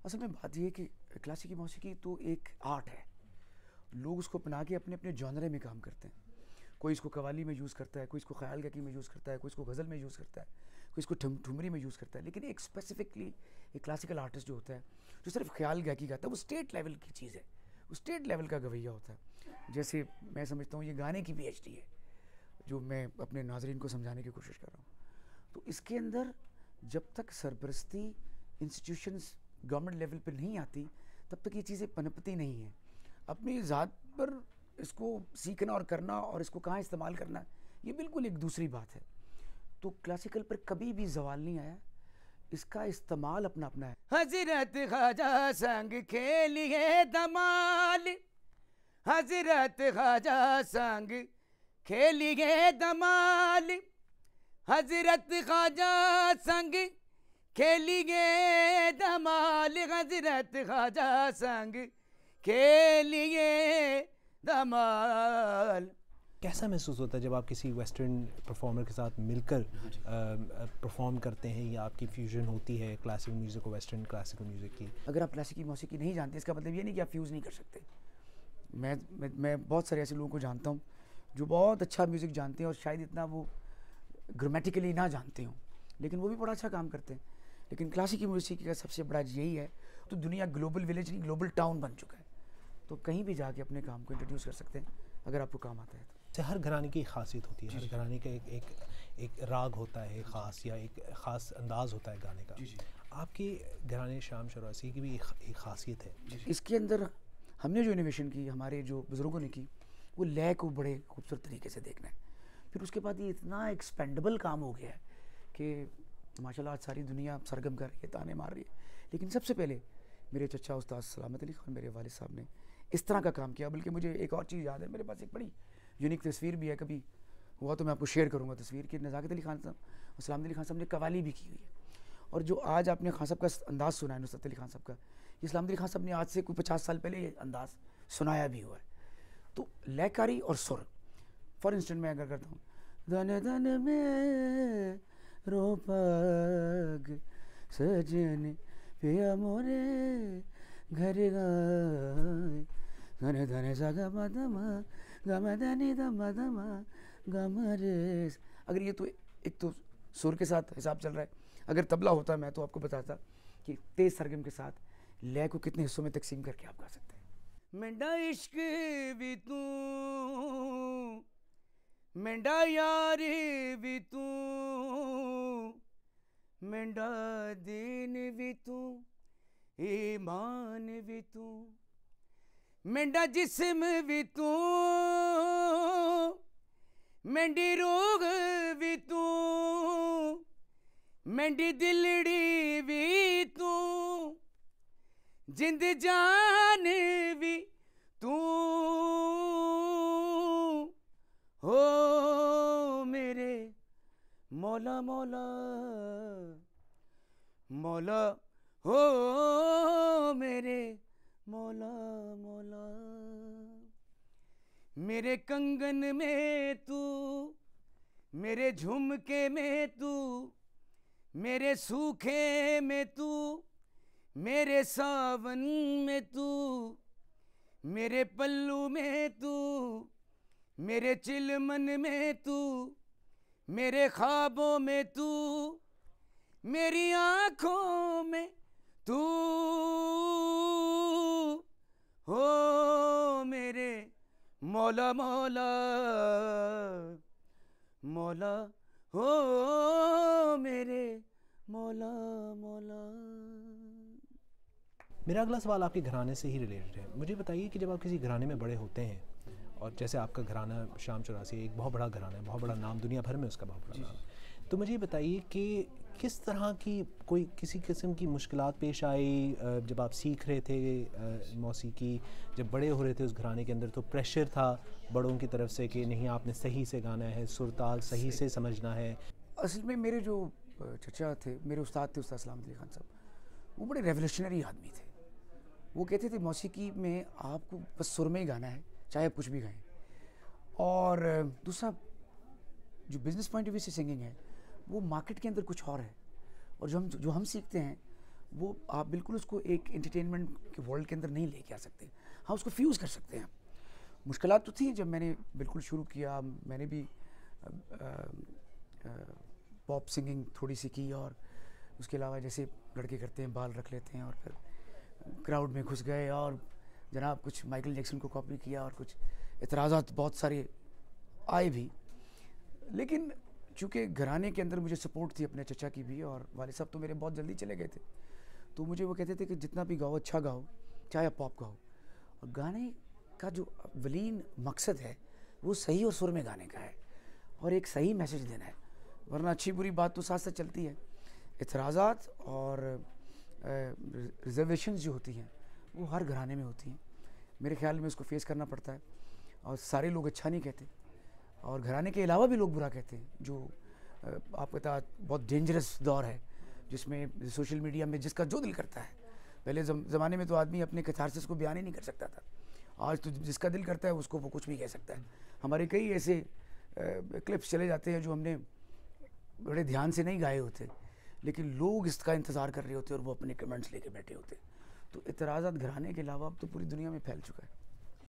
असल में बात ये है कि क्लासिकी मौसीकी तो एक आर्ट है। लोग उसको अपना के अपने अपने जॉनरे में काम करते हैं। कोई इसको कवाली में यूज़ करता है, कोई इसको ख्याल गायकी में यूज़ करता है, कोई इसको गज़ल में यूज़ करता है, कोई इसको ठुमरी में यूज़ करता है। लेकिन एक स्पेसिफिकली एक क्लासिकल आर्टिस्ट जो होता है, जो सिर्फ ख्याल गायकी गाता है, वो स्टेट लेवल की चीज़ है, वो स्टेट लेवल का गवैया होता है। जैसे मैं समझता हूँ ये गाने की PhD है, जो मैं अपने नाज़रीन को समझाने की कोशिश कर रहा हूँ। तो इसके अंदर जब तक सरपरस्ती इंस्टीट्यूशंस गवर्नमेंट लेवल पर नहीं आती, तब तक ये चीज़ें पनपती नहीं हैं। अपनी ज़ात पर इसको सीखना और करना और इसको कहाँ इस्तेमाल करना, ये बिल्कुल एक दूसरी बात है। तो क्लासिकल पर कभी भी जवाल नहीं आया, इसका इस्तेमाल अपना अपना है। हजरत ख्वाजा संग खेलिए दमाल, हजरत ख्वाजा संग खेलिए दमाल, हजरत ख्वाजा संग खेलिए दमाल, हजरत ख्वाजा संग खेलिए दमाल। कैसा महसूस होता है जब आप किसी वेस्टर्न परफॉर्मर के साथ मिलकर परफॉर्म करते हैं, या आपकी फ्यूजन होती है क्लासिकल म्यूज़िक और वेस्टर्न क्लासिकल म्यूज़िक की? अगर आप क्लासिकी मौसीकी नहीं जानते, इसका मतलब ये नहीं कि आप फ्यूज़ नहीं कर सकते। मैं बहुत सारे ऐसे लोगों को जानता हूँ जो बहुत अच्छा म्यूज़िक जानते हैं और शायद इतना वो ग्रामेटिकली ना जानते हों, लेकिन वो भी बड़ा अच्छा काम करते हैं। लेकिन क्लासिकी मौसीकी का सबसे बड़ा यही है, तो दुनिया ग्लोबल विलेज नहीं ग्लोबल टाउन बन चुका है, तो कहीं भी जाके अपने काम को इंट्रोड्यूस कर सकते हैं अगर आपको काम आता है तो। हर घराने की खासियत होती है, हर घराने का एक राग होता है ख़ास, या एक ख़ास अंदाज़ होता है गाने का। आपके घराने शाम चौरासी की भी एक ख़ासियत है। इसके अंदर हमने जो इनोवेशन की, हमारे जो बुज़ुर्गों ने की, वो लय को बड़े खूबसूरत तरीके से देखना है। फिर उसके बाद ये इतना एक्सपेंडेबल काम हो गया है कि माशाल्लाह आज सारी दुनिया सरगम कर रही है, ताने मार रही है। लेकिन सबसे पहले मेरे चचा उस्ताद सलामत अली खान, मेरे वालिद साहब ने इस तरह का काम किया। बल्कि मुझे एक और चीज़ याद है, मेरे पास एक बड़ी यूनिक तस्वीर भी है, कभी हुआ तो मैं आपको शेयर करूँगा तस्वीर, कि नज़ाकत अली खान साहब और सलामत अली खान साहब ने कवाली भी की हुई है। और जो आज आपने खान साहब का अंदाज़ सुना है, नुसरत अली खान साहब का, ये सलामत अली खान साहब ने आज से कोई 50 साल पहले ये अंदाज़ सुनाया भी हुआ है। तो लयकारी और सुर, फॉर इंस्टेंट मैं अगर करता हूँ, धन धन में रोपग सजन पिया मोरे घर गाय, धन धन सा गम दम गम धनी दम दम गम रे। अगर ये तो एक तो सुर के साथ हिसाब चल रहा है, अगर तबला होता मैं तो आपको बताता कि तेज सरगम के साथ लय को कितने हिस्सों में तकसीम करके आप गा सकते हैं। मेंढा इश्क भी तू, मेंढा यारी भी तू, मेंढा दीन भी तू, ईमान भी तू, मेंढा जिस्म भी तू, मेंढी रूह भी तू, मेंढी दिलड़ी भी तू, जिंद जान भी तू हो मेरे मौला मौला मौला, हो मेरे मौला मौला। मेरे कंगन में तू, मेरे झुमके में तू, मेरे सूखे में तू, मेरे सावन में तू, मेरे पल्लू में तू, मेरे चिलमन में तू, मेरे ख्वाबों में तू, मेरी आँखों में तू हो मेरे मौला मौला मौला, हो मेरे मौला मौला। मेरा अगला सवाल आपके घराने से ही रिलेटेड है। मुझे बताइए कि जब आप किसी घराने में बड़े होते हैं, और जैसे आपका घराना शाम चौरासी एक बहुत बड़ा घराना है, बहुत बड़ा नाम, दुनिया भर में उसका बहुत बड़ा नाम है, तो मुझे बताइए कि किस तरह की कोई किसी किस्म की मुश्किलात पेश आई जब आप सीख रहे थे मौसीकी, जब बड़े हो रहे थे उस घराने के अंदर, तो प्रेशर था बड़ों की तरफ से कि नहीं आपने सही से गाना है, सुरताल सही से समझना है? असल में मेरे जो चचा थे, मेरे उस्ताद थे, उस्ताद सलामत अली खान साहब, वो बड़े रेवोल्यूशनरी आदमी थे। वो कहते थे मौसीकी में आपको बस सुर में ही गाना है, चाहे आप कुछ भी गाएं। और दूसरा जो बिज़नेस पॉइंट ऑफ व्यू से सिंगिंग है, वो मार्केट के अंदर कुछ और है, और जो हम सीखते हैं वो आप बिल्कुल उसको एक एंटरटेनमेंट के वर्ल्ड के अंदर नहीं लेके आ सकते। हाँ, उसको फ्यूज़ कर सकते हैं। मुश्किलात तो थी जब मैंने बिल्कुल शुरू किया। मैंने भी पॉप सिंगिंग थोड़ी सी की, और उसके अलावा जैसे लड़के करते हैं बाल रख लेते हैं और फिर क्राउड में घुस गए और जनाब कुछ माइकल जैक्सन को कॉपी किया, और कुछ एतराज़ात बहुत सारे आए भी। लेकिन चूँकि घराने के अंदर मुझे सपोर्ट थी अपने चचा की भी, और वाले साहब तो मेरे बहुत जल्दी चले गए थे, तो मुझे वो कहते थे कि जितना भी गाओ अच्छा गाओ, चाहे आप पॉप गाओ। और गाने का जो अवलीन मकसद है वो सही और सुर में गाने का है और एक सही मैसेज देना है, वरना अच्छी बुरी बात तो साथ साथ चलती है। एतराज़ात और रिजर्वेशंस जो होती हैं वो हर घराने में होती हैं। मेरे ख्याल में उसको फेस करना पड़ता है, और सारे लोग अच्छा नहीं कहते, और घराने के अलावा भी लोग बुरा कहते हैं, जो आप पता बहुत डेंजरस दौर है जिसमें सोशल मीडिया में जिसका जो दिल करता है। पहले ज़माने में तो आदमी अपने कैथारसिस को बयान ही नहीं कर सकता था, आज तो जिसका दिल करता है उसको वो कुछ भी कह सकता है। हमारे कई ऐसे क्लिप्स चले जाते हैं जो हमने बड़े ध्यान से नहीं गाए होते, लेकिन लोग इसका इंतज़ार कर रहे होते और वो अपने कमेंट्स लेके बैठे होते। तो इतराज़ात घराने के अलावा अब तो पूरी दुनिया में फैल चुका है।